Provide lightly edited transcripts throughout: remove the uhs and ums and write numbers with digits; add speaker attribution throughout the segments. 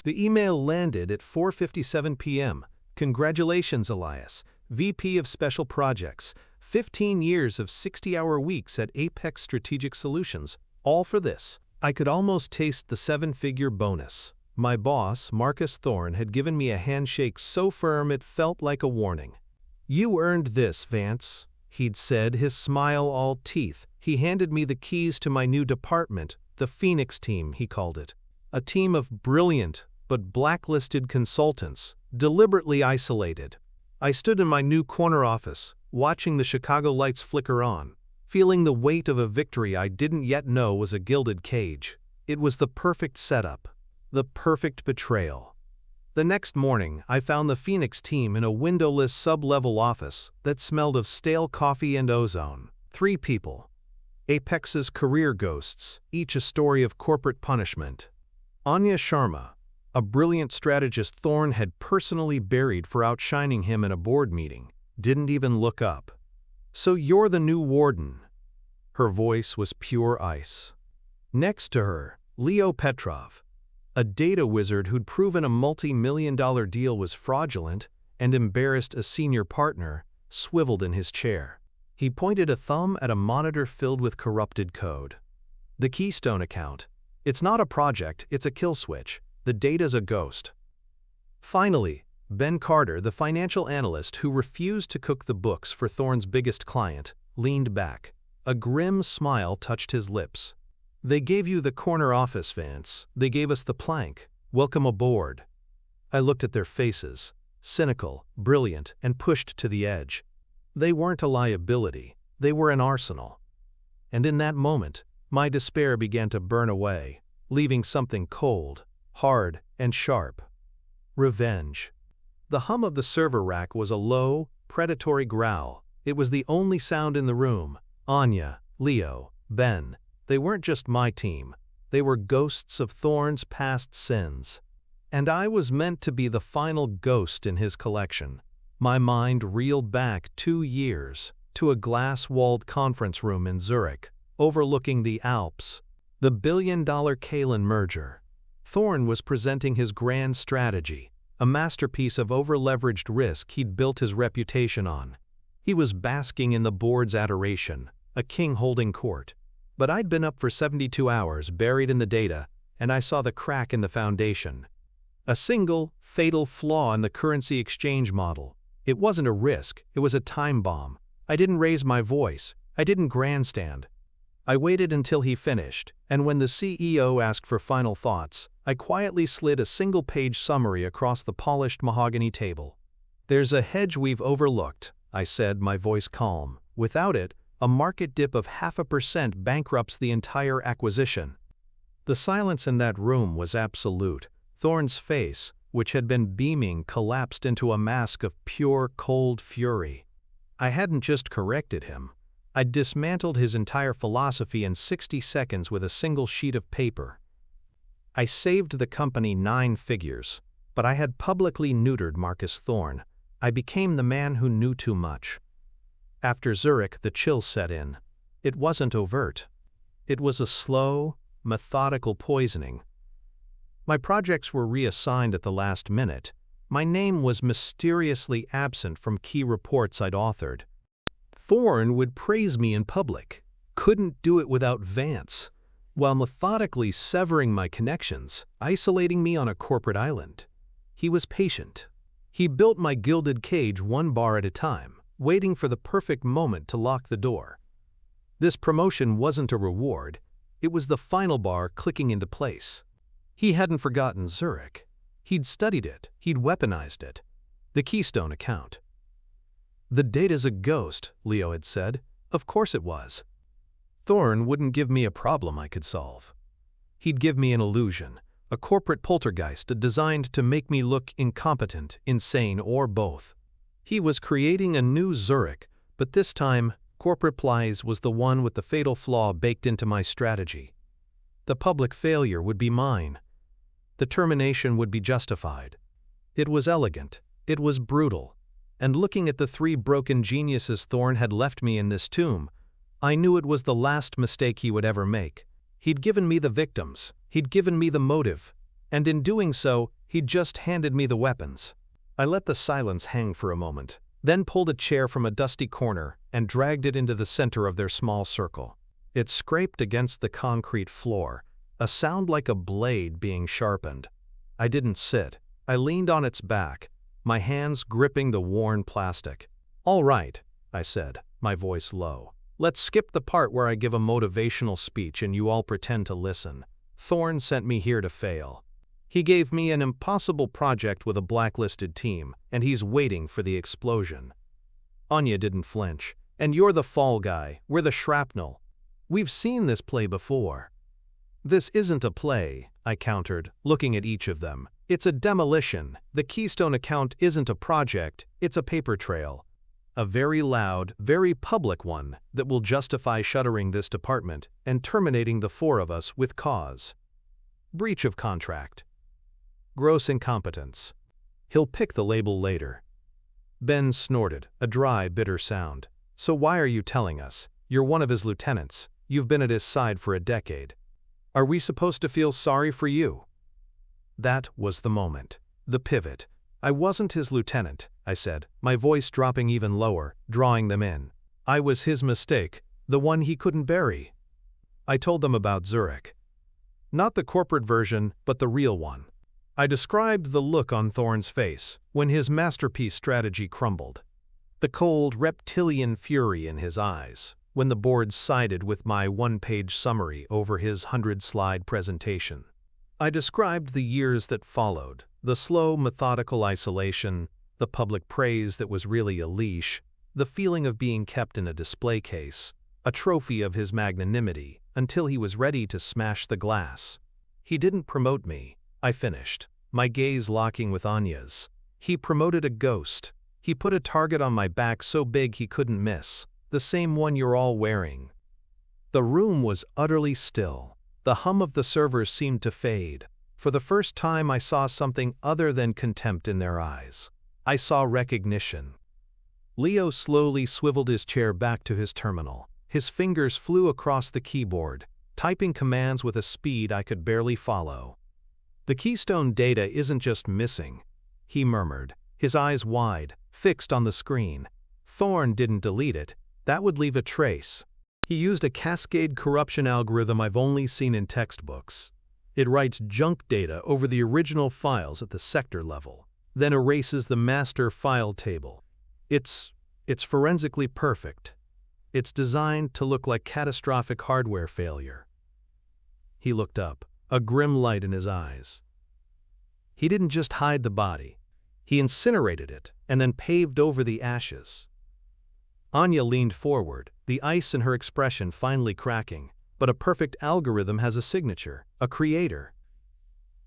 Speaker 1: The email landed at 4:57 p.m. Congratulations, Elias, VP of Special Projects. 15 years of 60-hour weeks at Apex Strategic Solutions, all for this. I could almost taste the seven-figure bonus. My boss, Marcus Thorne, had given me a handshake so firm it felt like a warning. "You earned this, Vance," he'd said, his smile all teeth. He handed me the keys to my new department, the Phoenix team, he called it. A team of brilliant but blacklisted consultants, deliberately isolated. I stood in my new corner office, watching the Chicago lights flicker on, feeling the weight of a victory I didn't yet know was a gilded cage. It was the perfect setup, the perfect betrayal. The next morning, I found the Phoenix team in a windowless sub-level office that smelled of stale coffee and ozone. 3 people. Apex's career ghosts, each a story of corporate punishment. Anya Sharma, a brilliant strategist Thorne had personally buried for outshining him in a board meeting, didn't even look up. "So you're the new warden." Her voice was pure ice. Next to her, Leo Petrov, a data wizard who'd proven a multi-million-dollar deal was fraudulent and embarrassed a senior partner, swiveled in his chair. He pointed a thumb at a monitor filled with corrupted code. "The Keystone account. It's not a project, it's a kill switch. The data's a ghost." Finally, Ben Carter, the financial analyst who refused to cook the books for Thorne's biggest client, leaned back. A grim smile touched his lips. "They gave you the corner office, Vance. They gave us the plank. Welcome aboard." I looked at their faces, cynical, brilliant, and pushed to the edge. They weren't a liability, they were an arsenal. And in that moment, my despair began to burn away, leaving something cold, hard, and sharp. Revenge. The hum of the server rack was a low, predatory growl. It was the only sound in the room. Anya, Leo, Ben. They weren't just my team. They were ghosts of Thorne's past sins. And I was meant to be the final ghost in his collection. My mind reeled back 2 years, to a glass-walled conference room in Zurich, overlooking the Alps. The billion-dollar Kalen merger. Thorne was presenting his grand strategy, a masterpiece of over-leveraged risk he'd built his reputation on. He was basking in the board's adoration, a king holding court. But I'd been up for 72 hours buried in the data, and I saw the crack in the foundation. A single, fatal flaw in the currency exchange model. It wasn't a risk, it was a time bomb. I didn't raise my voice, I didn't grandstand. I waited until he finished, and when the CEO asked for final thoughts, I quietly slid a single-page summary across the polished mahogany table. "There's a hedge we've overlooked," I said, my voice calm. "Without it, a market dip of 0.5% bankrupts the entire acquisition." The silence in that room was absolute. Thorne's face, which had been beaming, collapsed into a mask of pure, cold fury. I hadn't just corrected him. I'd dismantled his entire philosophy in 60 seconds with a single sheet of paper. I saved the company 9 figures, but I had publicly neutered Marcus Thorne. I became the man who knew too much. After Zurich, the chill set in. It wasn't overt. It was a slow, methodical poisoning. My projects were reassigned at the last minute. My name was mysteriously absent from key reports I'd authored. Thorne would praise me in public. Couldn't do it without Vance, while methodically severing my connections, isolating me on a corporate island. He was patient. He built my gilded cage 1 bar at a time, waiting for the perfect moment to lock the door. This promotion wasn't a reward, it was the final bar clicking into place. He hadn't forgotten Zurich. He'd studied it, he'd weaponized it. The Keystone account. "The data's a ghost," Leo had said. Of course it was. Thorne wouldn't give me a problem I could solve. He'd give me an illusion, a corporate poltergeist designed to make me look incompetent, insane, or both. He was creating a new Zurich, but this time, corporate Plies was the one with the fatal flaw baked into my strategy. The public failure would be mine. The termination would be justified. It was elegant. It was brutal. And looking at the 3 broken geniuses Thorne had left me in this tomb, I knew it was the last mistake he would ever make. He'd given me the victims. He'd given me the motive. And in doing so, he just handed me the weapons. I let the silence hang for a moment, then pulled a chair from a dusty corner and dragged it into the center of their small circle. It scraped against the concrete floor, a sound like a blade being sharpened. I didn't sit. I leaned on its back, my hands gripping the worn plastic. "All right," I said, my voice low. "Let's skip the part where I give a motivational speech and you all pretend to listen. Thorn sent me here to fail. He gave me an impossible project with a blacklisted team, and he's waiting for the explosion." Anya didn't flinch. "And you're the fall guy, we're the shrapnel. We've seen this play before." "This isn't a play," I countered, looking at each of them. "It's a demolition. The Keystone account isn't a project, it's a paper trail. A very loud, very public one that will justify shuttering this department and terminating the four of us with cause. Breach of contract. Gross incompetence. He'll pick the label later." Ben snorted, a dry, bitter sound. "So why are you telling us? You're one of his lieutenants. You've been at his side for a decade. Are we supposed to feel sorry for you?" That was the moment. The pivot. "I wasn't his lieutenant," I said, my voice dropping even lower, drawing them in. "I was his mistake, the one he couldn't bury." I told them about Zurich. Not the corporate version, but the real one. I described the look on Thorn's face when his masterpiece strategy crumbled. The cold, reptilian fury in his eyes when the board sided with my one-page summary over his 100-slide presentation. I described the years that followed, the slow, methodical isolation, the public praise that was really a leash, the feeling of being kept in a display case, a trophy of his magnanimity, until he was ready to smash the glass. "He didn't promote me," I finished, my gaze locking with Anya's. "He promoted a ghost. He put a target on my back so big he couldn't miss, the same one you're all wearing." The room was utterly still. The hum of the servers seemed to fade. For the first time I saw something other than contempt in their eyes. I saw recognition. Leo slowly swiveled his chair back to his terminal. His fingers flew across the keyboard, typing commands with a speed I could barely follow. "The Keystone data isn't just missing," he murmured, his eyes wide, fixed on the screen. "Thorn didn't delete it. That would leave a trace. He used a cascade corruption algorithm I've only seen in textbooks. It writes junk data over the original files at the sector level, then erases the master file table. It's forensically perfect. It's designed to look like catastrophic hardware failure." He looked up, a grim light in his eyes. "He didn't just hide the body. He incinerated it and then paved over the ashes." Anya leaned forward, the ice in her expression finally cracking. "But a perfect algorithm has a signature, a creator."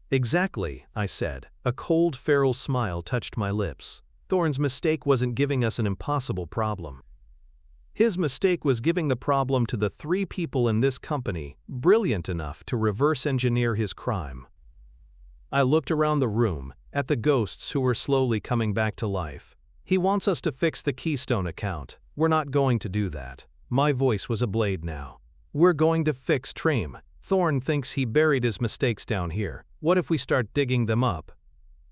Speaker 1: "Exactly," I said. A cold, feral smile touched my lips. "Thorn's mistake wasn't giving us an impossible problem. His mistake was giving the problem to the 3 people in this company brilliant enough to reverse engineer his crime." I looked around the room, at the ghosts who were slowly coming back to life. "He wants us to fix the Keystone account. We're not going to do that." My voice was a blade now. "We're going to fix Trame. Thorn thinks he buried his mistakes down here. What if we start digging them up?"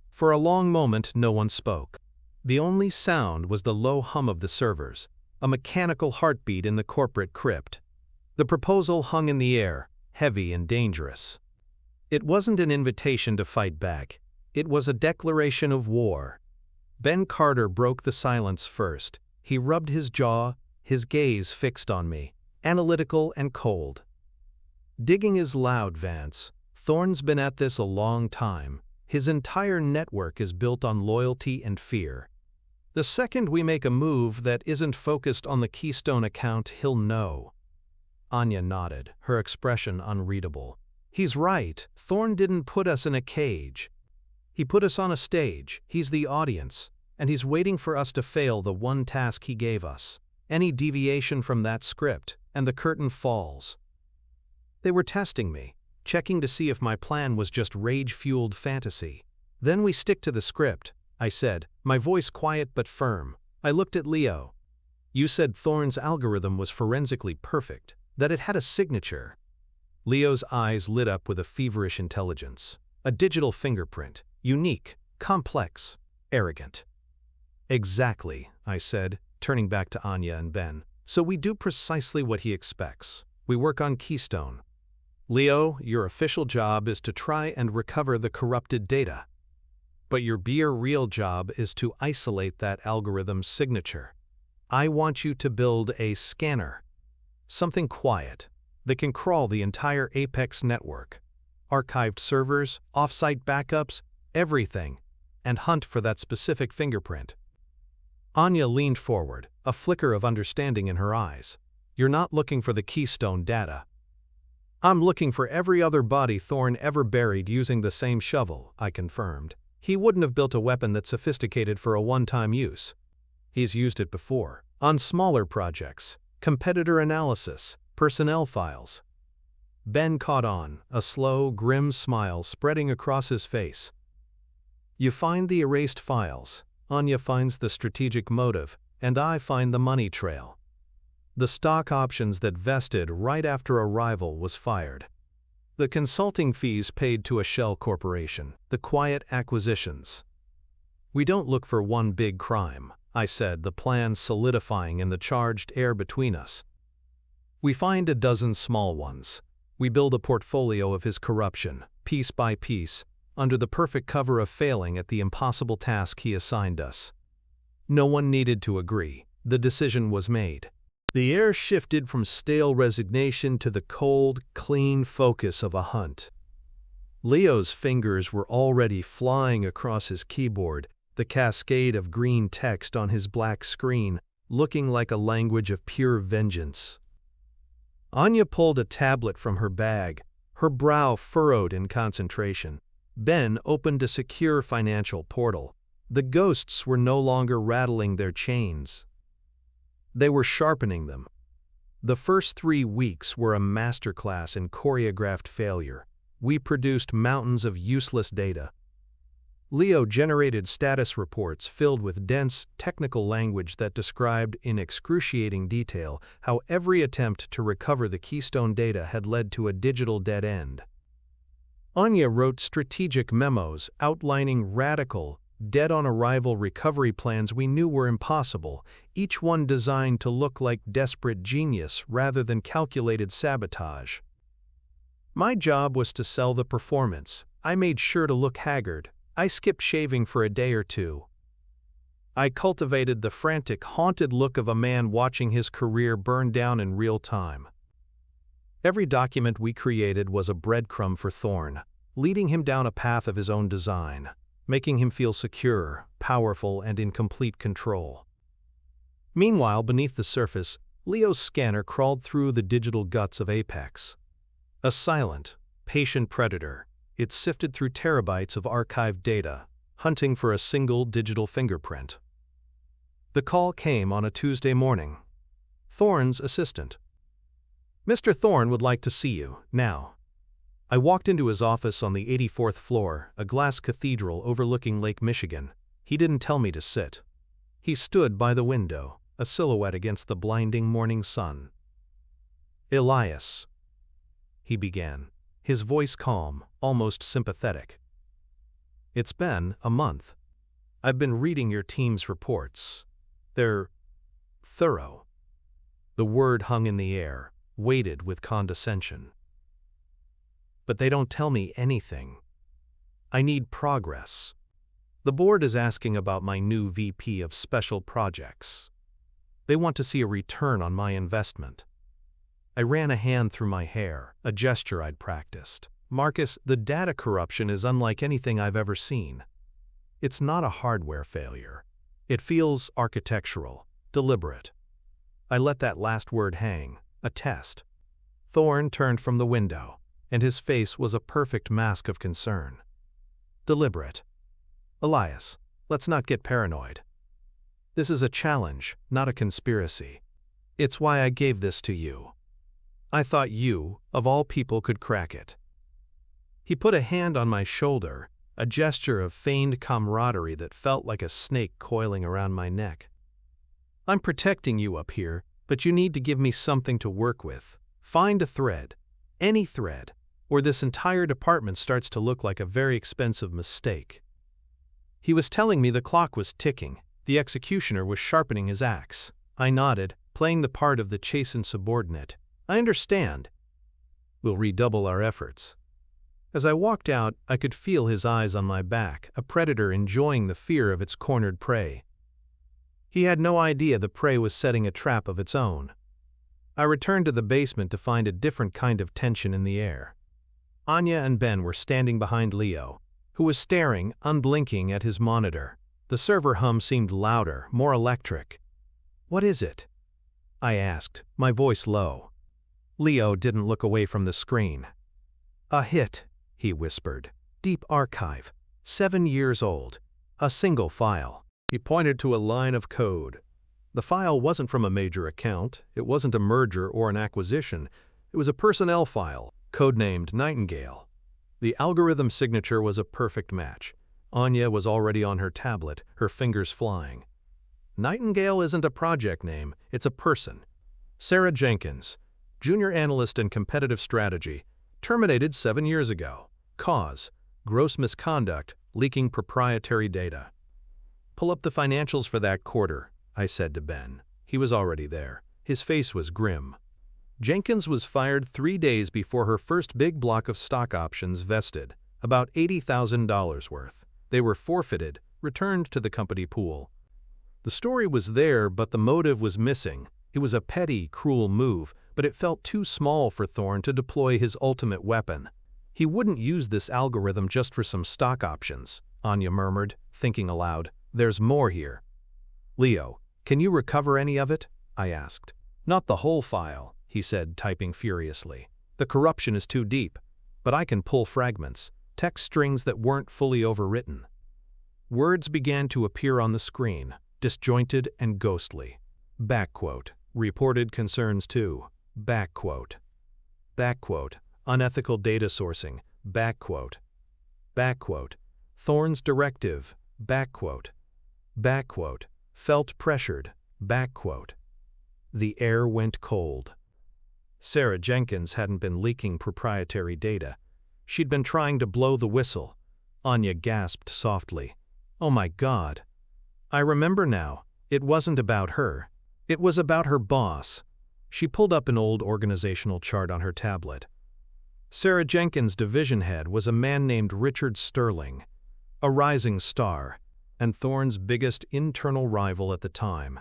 Speaker 1: For a long moment no one spoke. The only sound was the low hum of the servers, a mechanical heartbeat in the corporate crypt. The proposal hung in the air, heavy and dangerous. It wasn't an invitation to fight back. It was a declaration of war. Ben Carter broke the silence first. He rubbed his jaw, his gaze fixed on me, analytical and cold. "Digging is loud, Vance. Thorn's been at this a long time. His entire network is built on loyalty and fear. The second we make a move that isn't focused on the Keystone account, he'll know." Anya nodded, her expression unreadable. "He's right. Thorn didn't put us in a cage. He put us on a stage. He's the audience, and he's waiting for us to fail the one task he gave us. Any deviation from that script, and the curtain falls." They were testing me, checking to see if my plan was just rage-fueled fantasy. "Then we stick to the script," I said, my voice quiet but firm. I looked at Leo. "You said Thorn's algorithm was forensically perfect, that it had a signature." Leo's eyes lit up with a feverish intelligence. A digital fingerprint. Unique, complex, arrogant. Exactly, I said, turning back to Anya and Ben. So we do precisely what he expects. We work on Keystone. Leo, your official job is to try and recover the corrupted data. But your real job is to isolate that algorithm's signature. I want you to build a scanner. Something quiet that can crawl the entire Apex network. Archived servers, offsite backups, everything, and hunt for that specific fingerprint. Anya leaned forward, a flicker of understanding in her eyes. You're not looking for the Keystone data. I'm looking for every other body Thorn ever buried using the same shovel, I confirmed. He wouldn't have built a weapon that's sophisticated for a one-time use. He's used it before, on smaller projects, competitor analysis, personnel files. Ben caught on, a slow, grim smile spreading across his face. You find the erased files, Anya finds the strategic motive, and I find the money trail. The stock options that vested right after arrival was fired. The consulting fees paid to a shell corporation, the quiet acquisitions. We don't look for one big crime, I said, the plan solidifying in the charged air between us. We find a dozen small ones. We build a portfolio of his corruption, piece by piece, under the perfect cover of failing at the impossible task he assigned us. No one needed to agree. The decision was made. The air shifted from stale resignation to the cold, clean focus of a hunt. Leo's fingers were already flying across his keyboard, the cascade of green text on his black screen looking like a language of pure vengeance. Anya pulled a tablet from her bag, her brow furrowed in concentration. Ben opened a secure financial portal. The ghosts were no longer rattling their chains. They were sharpening them. The first 3 weeks were a masterclass in choreographed failure. We produced mountains of useless data. Leo generated status reports filled with dense, technical language that described in excruciating detail how every attempt to recover the Keystone data had led to a digital dead end. Anya wrote strategic memos outlining radical, dead-on-arrival recovery plans we knew were impossible, each one designed to look like desperate genius rather than calculated sabotage. My job was to sell the performance. I made sure to look haggard. I skipped shaving for a day or two. I cultivated the frantic, haunted look of a man watching his career burn down in real time. Every document we created was a breadcrumb for Thorn, leading him down a path of his own design, making him feel secure, powerful, and in complete control. Meanwhile, beneath the surface, Leo's scanner crawled through the digital guts of Apex. A silent, patient predator, it sifted through terabytes of archived data, hunting for a single digital fingerprint. The call came on a Tuesday morning. Thorn's assistant. Mr. Thorn would like to see you, now. I walked into his office on the 84th floor, a glass cathedral overlooking Lake Michigan. He didn't tell me to sit. He stood by the window, a silhouette against the blinding morning sun. Elias, he began, his voice calm, almost sympathetic. It's been a month. I've been reading your team's reports. They're thorough. The word hung in the air, weighted with condescension. But they don't tell me anything. I need progress. The board is asking about my new VP of Special Projects. They want to see a return on my investment. I ran a hand through my hair, a gesture I'd practiced. Marcus, the data corruption is unlike anything I've ever seen. It's not a hardware failure. It feels architectural, deliberate. I let that last word hang, a test. Thorn turned from the window, and his face was a perfect mask of concern. Deliberate. Elias, let's not get paranoid. This is a challenge, not a conspiracy. It's why I gave this to you. I thought you, of all people, could crack it. He put a hand on my shoulder, a gesture of feigned camaraderie that felt like a snake coiling around my neck. I'm protecting you up here, but you need to give me something to work with. Find a thread. Any thread. or this entire department starts to look like a very expensive mistake. He was telling me the clock was ticking, the executioner was sharpening his axe. I nodded, playing the part of the chastened subordinate. I understand. We'll redouble our efforts. As I walked out, I could feel his eyes on my back, a predator enjoying the fear of its cornered prey. He had no idea the prey was setting a trap of its own. I returned to the basement to find a different kind of tension in the air. Anya and Ben were standing behind Leo, who was staring, unblinking, at his monitor. The server hum seemed louder, more electric. "What is it?" I asked, my voice low. Leo didn't look away from the screen. "A hit," he whispered. "Deep archive. 7 years old. A single file." He pointed to a line of code. The file wasn't from a major account, it wasn't a merger or an acquisition, it was a personnel file, codenamed Nightingale. The algorithm signature was a perfect match. Anya was already on her tablet, her fingers flying. Nightingale isn't a project name, it's a person. Sarah Jenkins, junior analyst in competitive strategy, terminated 7 years ago. Cause: gross misconduct, leaking proprietary data. "Pull up the financials for that quarter," I said to Ben. He was already there. His face was grim. Jenkins was fired 3 days before her first big block of stock options vested, about $80,000 worth. They were forfeited, returned to the company pool. The story was there, but the motive was missing. It was a petty, cruel move, but it felt too small for Thorne to deploy his ultimate weapon. He wouldn't use this algorithm just for some stock options, Anya murmured, thinking aloud. "There's more here." "Leo, can you recover any of it?" I asked. "Not the whole file," he said, typing furiously. "The corruption is too deep, but I can pull fragments, text strings that weren't fully overwritten." Words began to appear on the screen, disjointed and ghostly. Backquote. Reported concerns too. Backquote. Backquote. Unethical data sourcing. Backquote. Backquote. Thorne's directive. Backquote. Backquote. Felt pressured. Backquote. The air went cold. Sarah Jenkins hadn't been leaking proprietary data. She'd been trying to blow the whistle. Anya gasped softly. "Oh my God." I remember now. It wasn't about her. It was about her boss. She pulled up an old organizational chart on her tablet. Sarah Jenkins' division head was a man named Richard Sterling, a rising star, and Thorne's biggest internal rival at the time.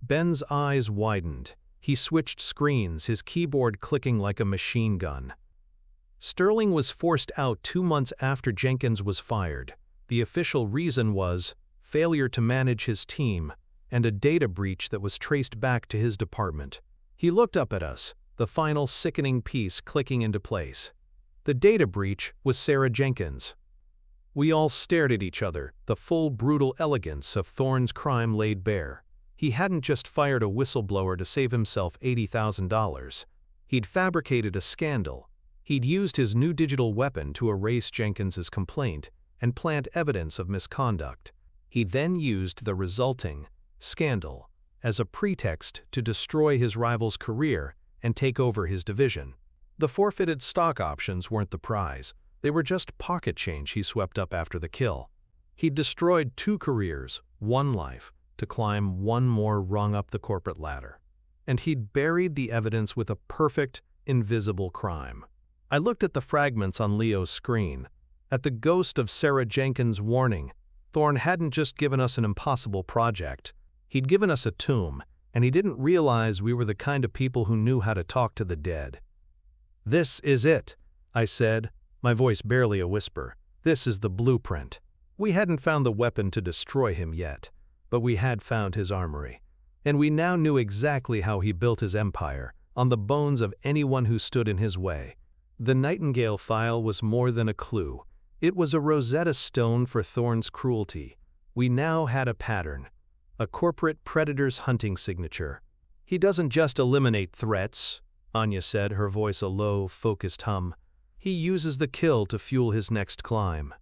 Speaker 1: Ben's eyes widened. He switched screens, his keyboard clicking like a machine gun. Sterling was forced out 2 months after Jenkins was fired. The official reason was failure to manage his team and a data breach that was traced back to his department. He looked up at us, the final sickening piece clicking into place. The data breach was Sarah Jenkins. We all stared at each other, the full brutal elegance of Thorne's crime laid bare. He hadn't just fired a whistleblower to save himself $80,000. He'd fabricated a scandal. He'd used his new digital weapon to erase Jenkins's complaint and plant evidence of misconduct. He then used the resulting scandal as a pretext to destroy his rival's career and take over his division. The forfeited stock options weren't the prize. They were just pocket change he swept up after the kill. He'd destroyed 2 careers, 1 life, to climb 1 more rung up the corporate ladder. And he'd buried the evidence with a perfect, invisible crime. I looked at the fragments on Leo's screen, at the ghost of Sarah Jenkins' warning. Thorne hadn't just given us an impossible project. He'd given us a tomb, and he didn't realize we were the kind of people who knew how to talk to the dead. "This is it," I said, my voice barely a whisper. "This is the blueprint." We hadn't found the weapon to destroy him yet, but we had found his armory. And we now knew exactly how he built his empire, on the bones of anyone who stood in his way. The Nightingale file was more than a clue. It was a Rosetta Stone for Thorne's cruelty. We now had a pattern, a corporate predator's hunting signature. "He doesn't just eliminate threats," Anya said, her voice a low, focused hum. "He uses the kill to fuel his next climb."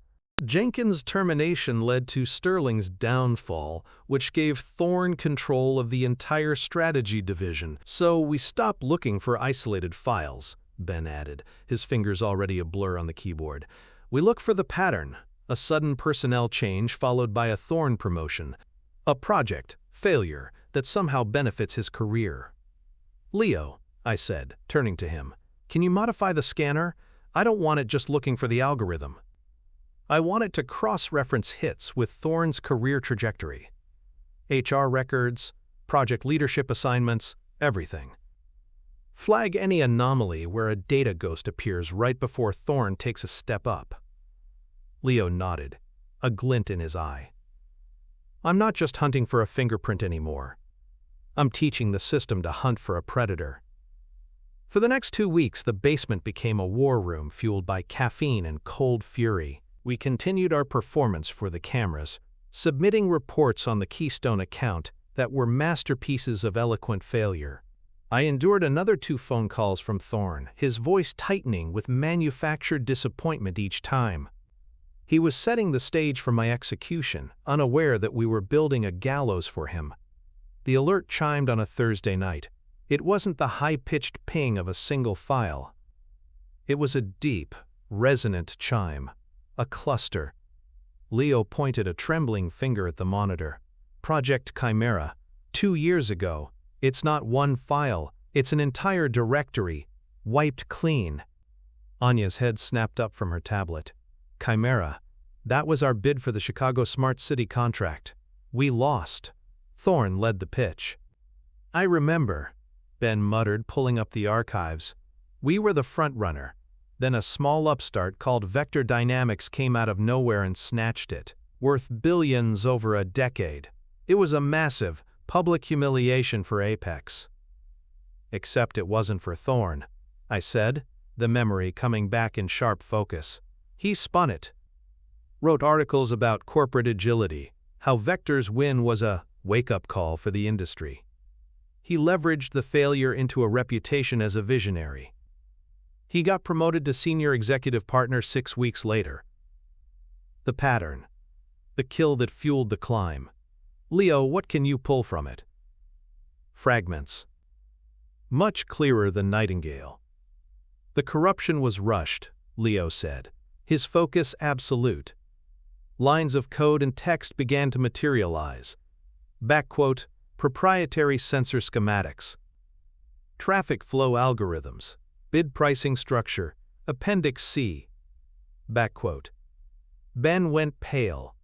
Speaker 1: Jenkins' termination led to Sterling's downfall, which gave Thorne control of the entire strategy division. So we stopped looking for isolated files. Ben added, his fingers already a blur on the keyboard. We look for the pattern, a sudden personnel change followed by a Thorn promotion, a project failure that somehow benefits his career. Leo, I said, turning to him, can you modify the scanner? I don't want it just looking for the algorithm. I want it to cross-reference hits with Thorn's career trajectory. HR records, project leadership assignments, everything. Flag any anomaly where a data ghost appears right before Thorn takes a step up. Leo nodded, a glint in his eye. I'm not just hunting for a fingerprint anymore. I'm teaching the system to hunt for a predator. For the next 2 weeks, the basement became a war room fueled by caffeine and cold fury. We continued our performance for the cameras, submitting reports on the Keystone account that were masterpieces of eloquent failure. I endured another 2 phone calls from Thorn, his voice tightening with manufactured disappointment each time. He was setting the stage for my execution, unaware that we were building a gallows for him. The alert chimed on a Thursday night. It wasn't the high-pitched ping of a single file. It was a deep, resonant chime, a cluster. Leo pointed a trembling finger at the monitor. Project Chimera. 2 years ago. It's not one file, it's an entire directory, wiped clean. Anya's head snapped up from her tablet. Chimera. That was our bid for the Chicago Smart City contract. We lost. Thorn led the pitch. I remember, Ben muttered, pulling up the archives. We were the front-runner. Then a small upstart called Vector Dynamics came out of nowhere and snatched it, worth billions over a decade. It was a massive, public humiliation for Apex. Except it wasn't for Thorn, I said, the memory coming back in sharp focus. He spun it. Wrote articles about corporate agility, how Vector's win was a wake-up call for the industry. He leveraged the failure into a reputation as a visionary. He got promoted to senior executive partner 6 weeks later. The pattern. The kill that fueled the climb. Leo, what can you pull from it? Fragments. Much clearer than Nightingale. The corruption was rushed, Leo said, his focus absolute. Lines of code and text began to materialize. Backquote, proprietary sensor schematics. Traffic flow algorithms. Bid pricing structure. Appendix C. Backquote. Ben went pale.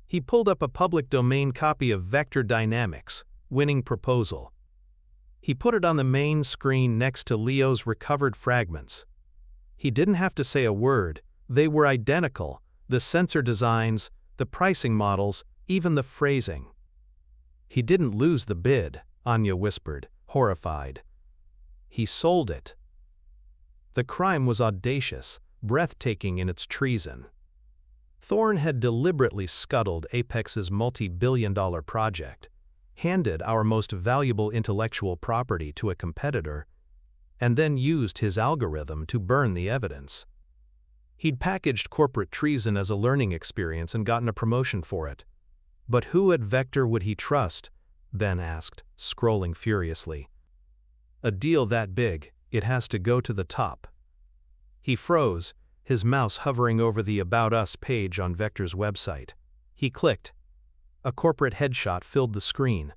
Speaker 1: He pulled up a public domain copy of Vector Dynamics, winning proposal. He put it on the main screen next to Leo's recovered fragments. He didn't have to say a word, they were identical, the sensor designs, the pricing models, even the phrasing. He didn't lose the bid, Anya whispered, horrified. He sold it. The crime was audacious, breathtaking in its treason. Thorn had deliberately scuttled Apex's multi-billion-dollar project, handed our most valuable intellectual property to a competitor, and then used his algorithm to burn the evidence. He'd packaged corporate treason as a learning experience and gotten a promotion for it. But who at Vector would he trust? Ben asked, scrolling furiously. A deal that big, it has to go to the top. He froze, his mouse hovering over the About Us page on Vector's website. He clicked. A corporate headshot filled the screen.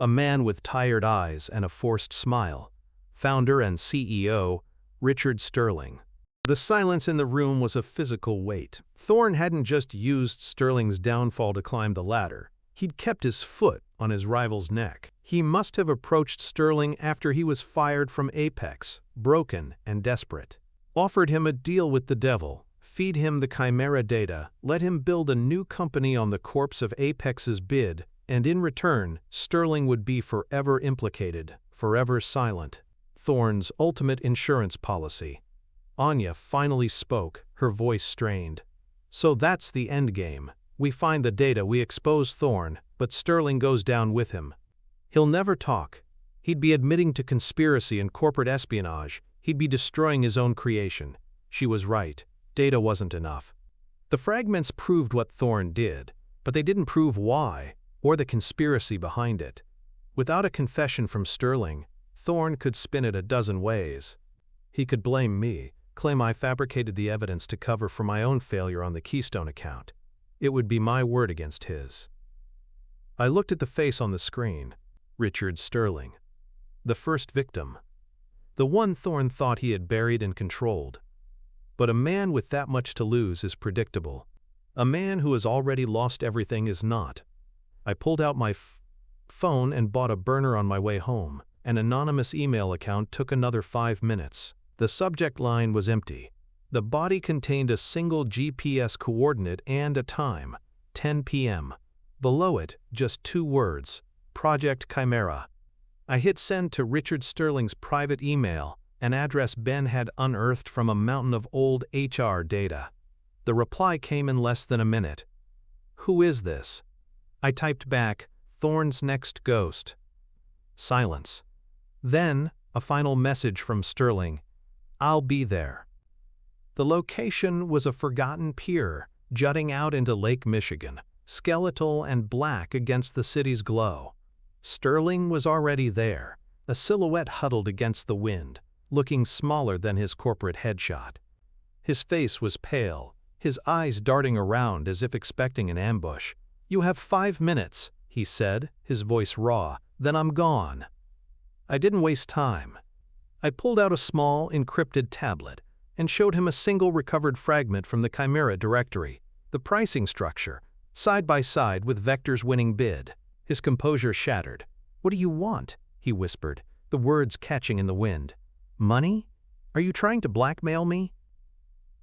Speaker 1: A man with tired eyes and a forced smile. Founder and CEO, Richard Sterling. The silence in the room was a physical weight. Thorn hadn't just used Sterling's downfall to climb the ladder. He'd kept his foot on his rival's neck. He must have approached Sterling after he was fired from Apex, broken and desperate. Offered him a deal with the devil, feed him the Chimera data, let him build a new company on the corpse of Apex's bid, and in return, Sterling would be forever implicated, forever silent. Thorn's ultimate insurance policy. Anya finally spoke, her voice strained. So that's the endgame. We find the data, we expose Thorn, but Sterling goes down with him. He'll never talk. He'd be admitting to conspiracy and corporate espionage. He'd be destroying his own creation. She was right. Data wasn't enough. The fragments proved what Thorn did, but they didn't prove why, or the conspiracy behind it. Without a confession from Sterling, Thorn could spin it a dozen ways. He could blame me, claim I fabricated the evidence to cover for my own failure on the Keystone account. It would be my word against his. I looked at the face on the screen. Richard Sterling. The first victim. The one Thorne thought he had buried and controlled. But a man with that much to lose is predictable. A man who has already lost everything is not. I pulled out my phone and bought a burner on my way home. An anonymous email account took another 5 minutes. The subject line was empty. The body contained a single GPS coordinate and a time, 10 p.m. Below it, just 2 words, Project Chimera. I hit send to Richard Sterling's private email, an address Ben had unearthed from a mountain of old HR data. The reply came in less than a minute. Who is this? I typed back, Thorne's next ghost. Silence. Then, a final message from Sterling. I'll be there. The location was a forgotten pier, jutting out into Lake Michigan, skeletal and black against the city's glow. Sterling was already there, a silhouette huddled against the wind, looking smaller than his corporate headshot. His face was pale, his eyes darting around as if expecting an ambush. You have 5 minutes, he said, his voice raw, then I'm gone. I didn't waste time. I pulled out a small, encrypted tablet and showed him a single recovered fragment from the Chimera directory, the pricing structure, side by side with Vector's winning bid. His composure shattered. What do you want? He whispered, the words catching in the wind. Money? Are you trying to blackmail me?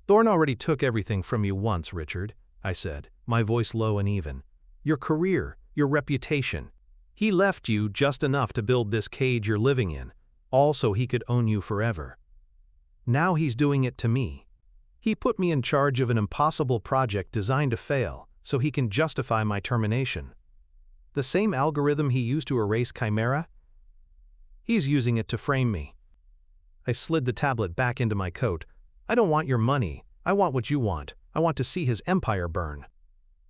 Speaker 1: Thorne already took everything from you once, Richard, I said, my voice low and even. Your career, your reputation. He left you just enough to build this cage you're living in, all so he could own you forever. Now he's doing it to me. He put me in charge of an impossible project designed to fail, so he can justify my termination. The same algorithm he used to erase Chimera? He's using it to frame me. I slid the tablet back into my coat. I don't want your money. I want what you want. I want to see his empire burn.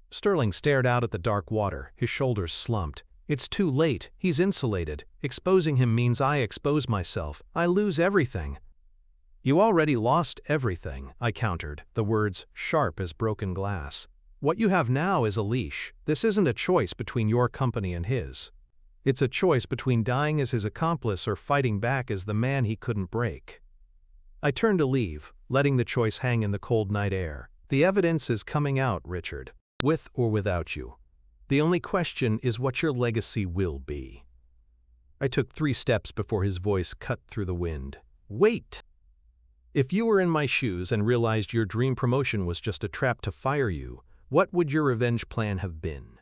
Speaker 1: Sterling stared out at the dark water, his shoulders slumped. It's too late. He's insulated. Exposing him means I expose myself. I lose everything. You already lost everything, I countered, the words sharp as broken glass. What you have now is a leash. This isn't a choice between your company and his. It's a choice between dying as his accomplice or fighting back as the man he couldn't break. I turned to leave, letting the choice hang in the cold night air. The evidence is coming out, Richard, with or without you. The only question is what your legacy will be. I took 3 steps before his voice cut through the wind. Wait! If you were in my shoes and realized your dream promotion was just a trap to fire you, what would your revenge plan have been?